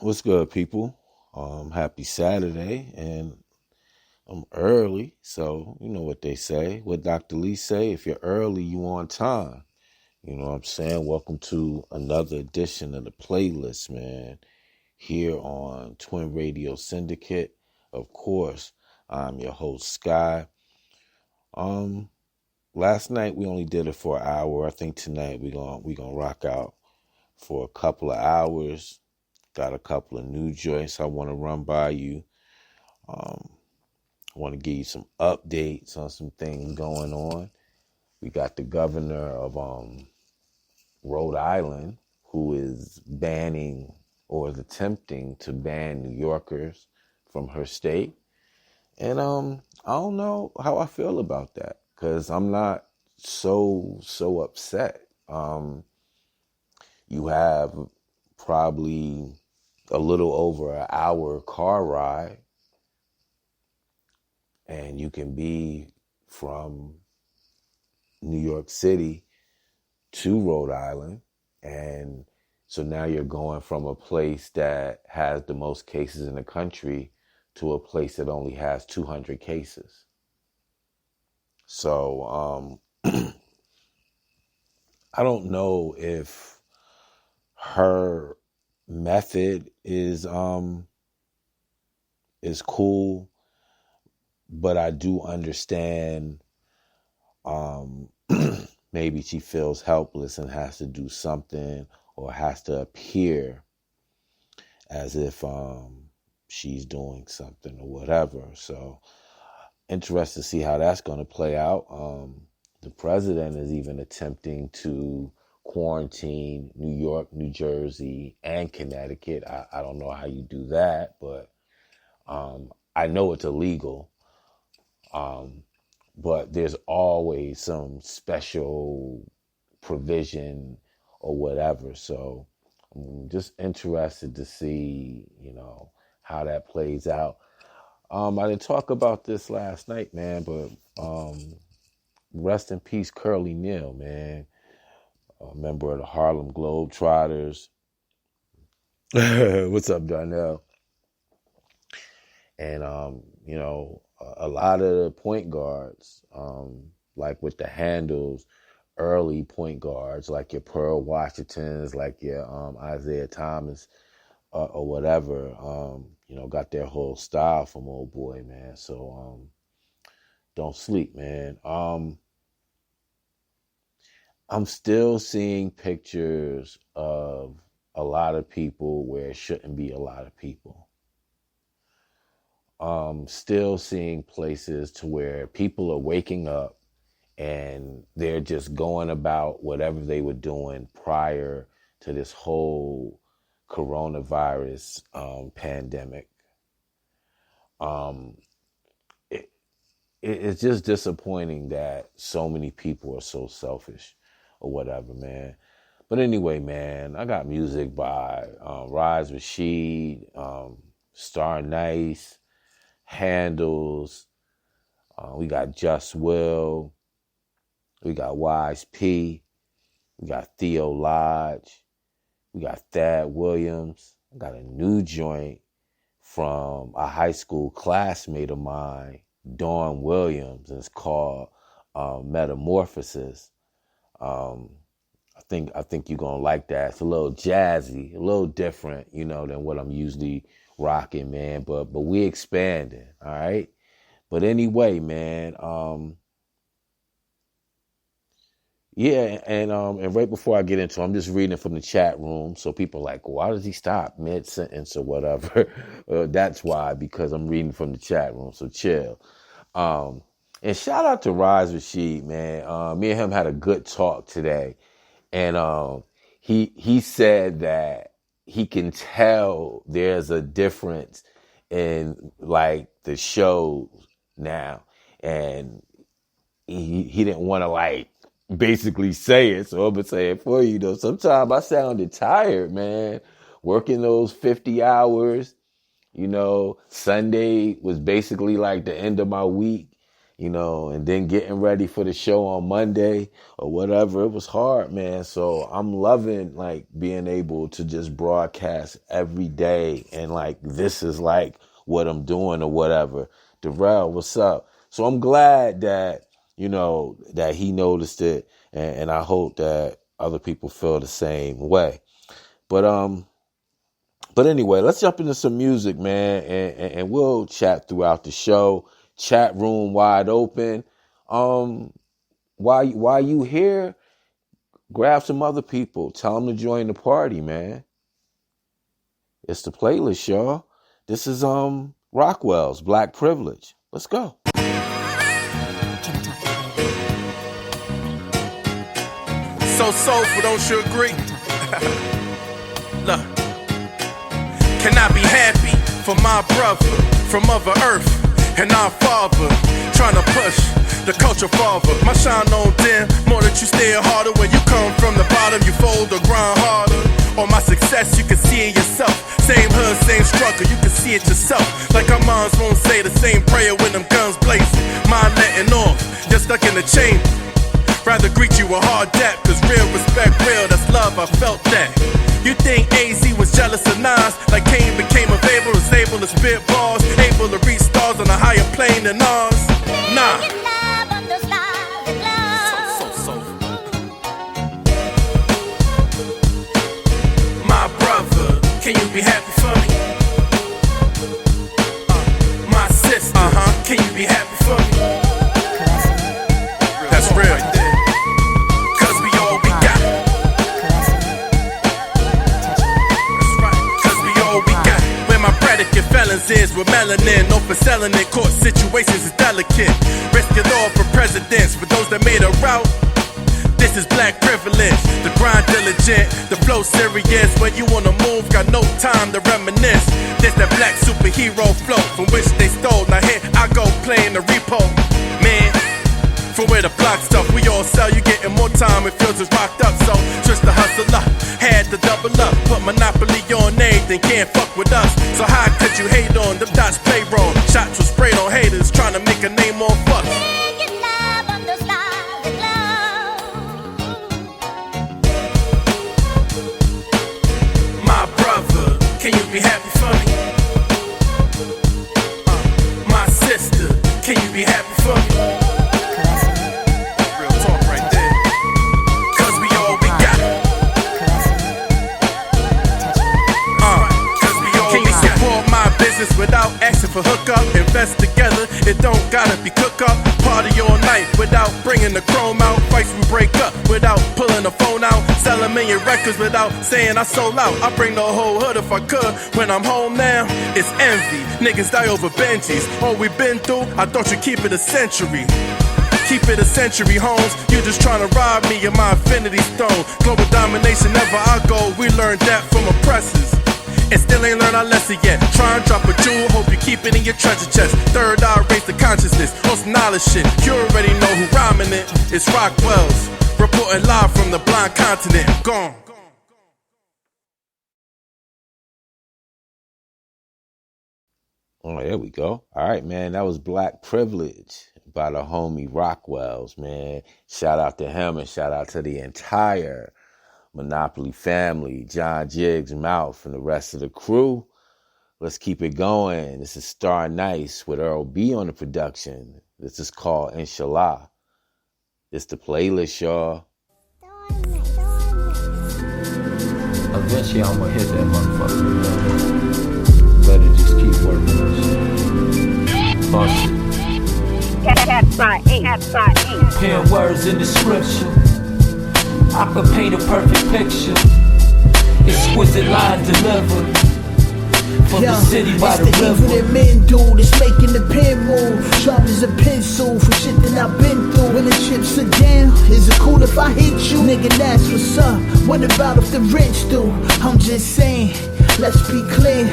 What's good, people? Happy Saturday, and I'm early, so you know what they say. What Dr. Lee say? If you're early, you on time. You know what I'm saying? Welcome to another edition of the playlist, man. Here on Twin Radio Syndicate. Of course, I'm your host, Sky. Um, Last night we only did it for an hour. I think tonight we gonna rock out for a couple of hours. Got a couple of new joints I want to run by you. Um, I want to give you some updates on some things going on. We got the governor of Rhode Island who is banning or is attempting to ban New Yorkers from her state. And I don't know how I feel about that because I'm not so upset. You have probably a little over an hour car ride, and you can be from New York City to Rhode Island. And so now you're going from a place that has the most cases in the country to a place that only has 200 cases. So I don't know if her method is cool, but I do understand maybe she feels helpless and has to do something or has to appear as if she's doing something or whatever. So interested to see how that's going to play out. The president is even attempting to quarantine New York, New Jersey, and Connecticut. I don't know how you do that, but I know it's illegal. But there's always some special provision or whatever. So I'm just interested to see, how that plays out. I didn't talk about this last night, man, but rest in peace, Curly Neal, man, a member of the Harlem Globetrotters. What's up, Darnell? And a lot of the point guards, like with the handles, early point guards, like your Pearl Washingtons, like your Isaiah Thomas, or whatever, got their whole style from old boy, man. So don't sleep, man. I'm still seeing pictures of a lot of people where it shouldn't be a lot of people. Still seeing places to where people are waking up and they're just going about whatever they were doing prior to this whole coronavirus pandemic. It, it's just disappointing that so many people are so selfish or whatever, man. But anyway, man, I got music by Rise Rashid, Star Nice, Handles. We got Just Will. We got Wise P. We got Theo Lodge. We got Thad Williams. I got a new joint from a high school classmate of mine, Dawn Williams. And it's called Metamorphosis. I think you're gonna like that. It's a little jazzy, a little different, than what I'm usually rocking, man. But we expanding, all right. But anyway, man, yeah, and right before I get into it, I'm just reading from the chat room. So people are like, why does he stop mid-sentence or whatever? That's why, because I'm reading from the chat room. So chill. And shout out to Rise Rashid, man. Me and him had a good talk today. And he said that he can tell there's a difference in like the shows now. And he didn't want to like basically say it, so I'm gonna say it for you. Though sometimes I sounded tired, man, working those 50 hours. Sunday was basically like the end of my week, and then getting ready for the show on Monday or whatever. It was hard, man. So I'm loving like being able to just broadcast every day. And like, this is like what I'm doing or whatever. Darrell, what's up? So I'm glad that, that he noticed it. And I hope that other people feel the same way. But anyway, let's jump into some music, man. And we'll chat throughout the show. Chat room wide open. While you here, grab some other people. Tell them to join the party, man. It's the playlist, y'all. This is Rockwell's Black Privilege. Let's go. So soulful, don't you agree? Look, can I be happy for my brother from Mother Earth and our father trying to push the culture forward? My shine on dim, more that you stay harder. When you come from the bottom, you fold or grind harder. On my success, you can see it yourself. Same hood, same struggle, you can see it yourself. Like our moms won't say the same prayer when them guns blazing. Mine letting off, you're stuck in the chamber. Rather greet you a hard debt, cause real respect, real, that's love, I felt that. You think AZ was jealous of Nas, like Kane became of Abel, was able to spit balls, able to reach stars on a higher plane than ours? Nah. My brother, can you be happy for me? My sister, can you be happy for me? That's real. Predicate felons is with melanin, no for selling it. Court situations is delicate. Risk it all for presidents. For those that made a route, this is black privilege. The grind diligent, the flow serious. When you on the move, got no time to reminisce. This that black superhero flow from which they stole. Now here I go playing the repo, man. From where the block stuff, we all sell. You getting more time, it feels it's rocked up. So just to hustle up, had to double up. Put monopoly on anything, can't fuck with us. So how could you hate on them dots play wrong? Shots were sprayed on haters, trying to make a name on fuck. My brother, can you be happy for me? My sister, can you be happy for me? Without asking for hookup, invest together, it don't gotta be cook up. Party all night without bringing the chrome out. Fights we break up without pulling the phone out. Sell a million records without saying I sold out. I bring the whole hood if I could. When I'm home now, it's envy. Niggas die over Benjis. All we been through, I thought you'd keep it a century. Keep it a century, Holmes. You just tryna rob me of my infinity stone. Global domination, never I go. We learned that from oppressors. And still ain't learned our lesson yet. Try and drop a jewel, hope you keep it in your treasure chest. Third eye, raise the consciousness, on some knowledge shit. You already know who rhyming it. It's Rockwell's, reporting live from the blind continent. Gone. Oh, there we go. All right, man. That was Black Privilege by the homie Rockwell's, man. Shout out to him and shout out to the entire Monopoly family, John Jiggs, Mouth, and the rest of the crew. Let's keep it going. This is Star Nice with Earl B on the production. This is called Inshallah. It's the playlist, y'all. Eventually I'm gonna hit that motherfucker. Better just keep working on shit. Pen words in the scripture. I could paint a perfect picture. Exquisite line delivered. From the city by the river. It's the evil that men do that's making the pen move. Sharp as a pencil for shit that I've been through. When the chips are down, is it cool if I hit you? Nigga, that's what's up. What about if the rich do? I'm just saying, let's be clear.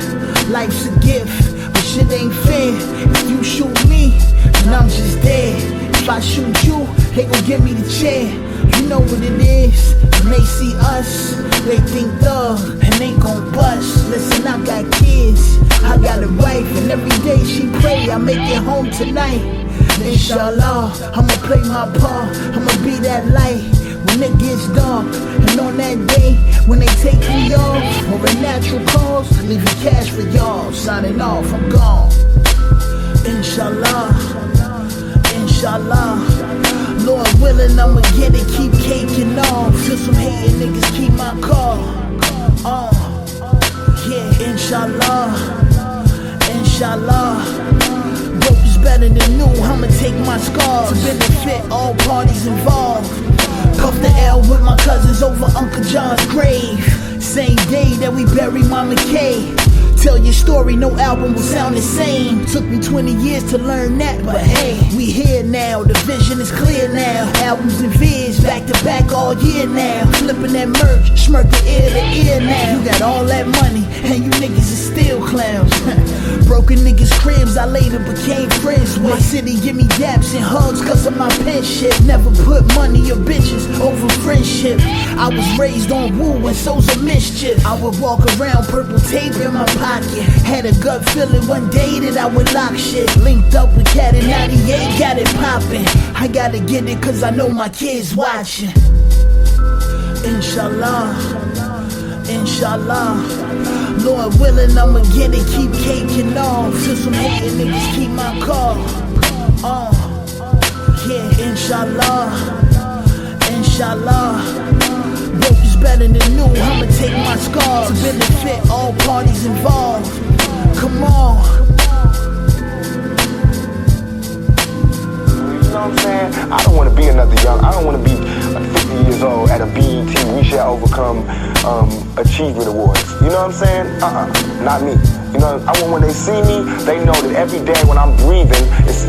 Life's a gift, but shit ain't fair. If you shoot me, then I'm just dead. If I shoot you, they gon' give me the chair. You know what it is. When they see us, they think thug and they gon' bust. Listen, I got kids, I got a wife, and every day she pray I make it home tonight. Inshallah, I'ma play my part, I'ma be that light when it gets dark. And on that day, when they take me off, or a natural cause, leaving cash for y'all. Signing off, I'm gone. Inshallah, inshallah. Lord willing, I'ma get it, keep caking off. Till some hating niggas keep my car. Yeah, inshallah, inshallah. Dope is better than new, I'ma take my scars to benefit all parties involved. Puff the L with my cousins over Uncle John's grave. Same day that we buried Mama K. Tell your story, no album will sound the same. Took me 20 years to learn that, but hey, we here now, the vision is clear now. Albums and vids, back to back all year now. Flipping that merch, smirking ear to ear now. You got all that money, and you niggas is still clowns. Broken niggas' cribs, I later became friends with. My city give me daps and hugs cause of my pen shit. Never put money or bitches over friendship. I was raised on woo and so's a mischief. I would walk around purple tape in my pocket. Had a gut feeling one day that I would lock shit. Linked up with Cat in 98, got it poppin'. I gotta get it cause I know my kids watching. Inshallah, inshallah. Lord willing, I'ma get it, keep caking off. Till some hating niggas keep my car. Yeah, inshallah, inshallah. Dope is better than new, I'ma take my scars to benefit all parties involved. Come on. You know what I'm saying? I don't want to be another young. I don't want to be 50 years old at a BET We Shall Overcome Achievement Awards. You know what I'm saying? Not me. You know, I want when they see me, they know that every day when I'm breathing, it's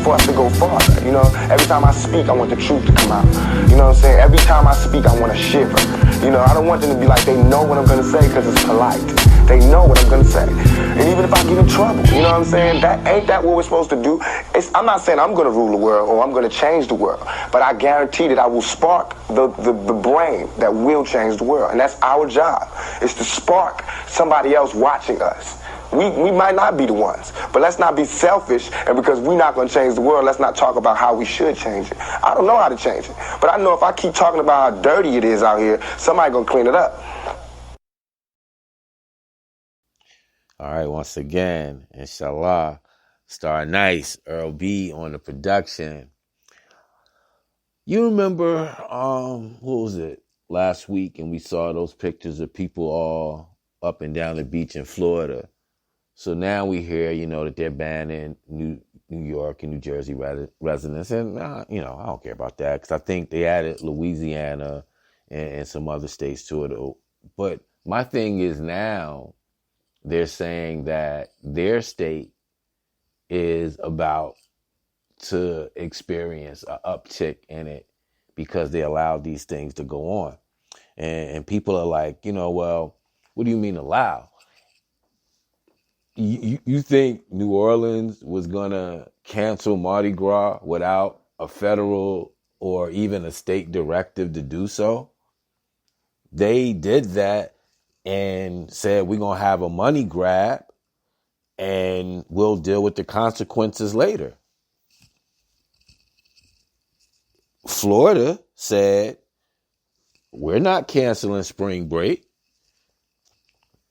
for us to go farther. You know, every time I speak, I want the truth to come out. You know what I'm saying? Every time I speak, I want to shiver. You know, I don't want them to be like, they know what I'm going to say because it's polite. They know what I'm going to say. And even if I get in trouble, you know what I'm saying? Ain't that what we're supposed to do? I'm not saying I'm going to rule the world or I'm going to change the world, but I guarantee that I will spark the brain that will change the world. And that's our job, is to spark somebody else watching us. We might not be the ones, but let's not be selfish, and because we're not going to change the world, let's not talk about how we should change it. I don't know how to change it, but I know if I keep talking about how dirty it is out here, somebody going to clean it up. All right, once again, inshallah, Star Nice, Earl B on the production. You remember, what was it, last week, and we saw those pictures of people all up and down the beach in Florida. So now we hear, that they're banning New York and New Jersey residents. And, I don't care about that because I think they added Louisiana and some other states to it. But my thing is now they're saying that their state is about to experience an uptick in it because they allowed these things to go on. And people are like, well, what do you mean allow? You think New Orleans was going to cancel Mardi Gras without a federal or even a state directive to do so? They did that and said we're going to have a money grab and we'll deal with the consequences later. Florida said, we're not canceling spring break.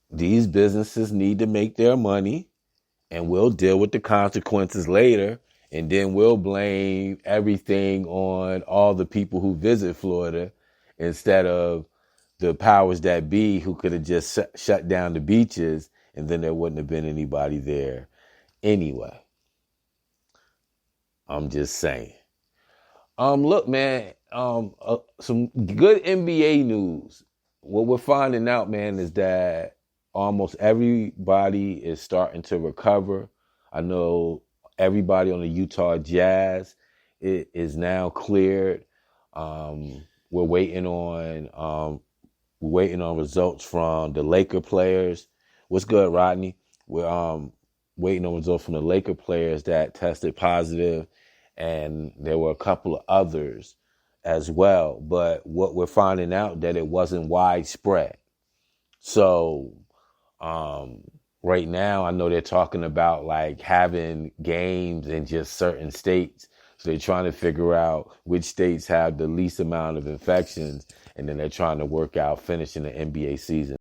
These businesses need to make their money and we'll deal with the consequences later. And then we'll blame everything on all the people who visit Florida instead of the powers that be who could have just shut down the beaches and then there wouldn't have been anybody there anyway. I'm just saying. Look, man, some good NBA news. What we're finding out, man, is that almost everybody is starting to recover. I know everybody on the Utah Jazz is now cleared. We're waiting on results from the Laker players. What's good, Rodney? We're waiting on results from the Laker players that tested positive, and there were a couple of others as well. But what we're finding out that it wasn't widespread. So right now, I know they're talking about like having games in just certain states. So they're trying to figure out which states have the least amount of infections, and then they're trying to work out finishing the NBA season.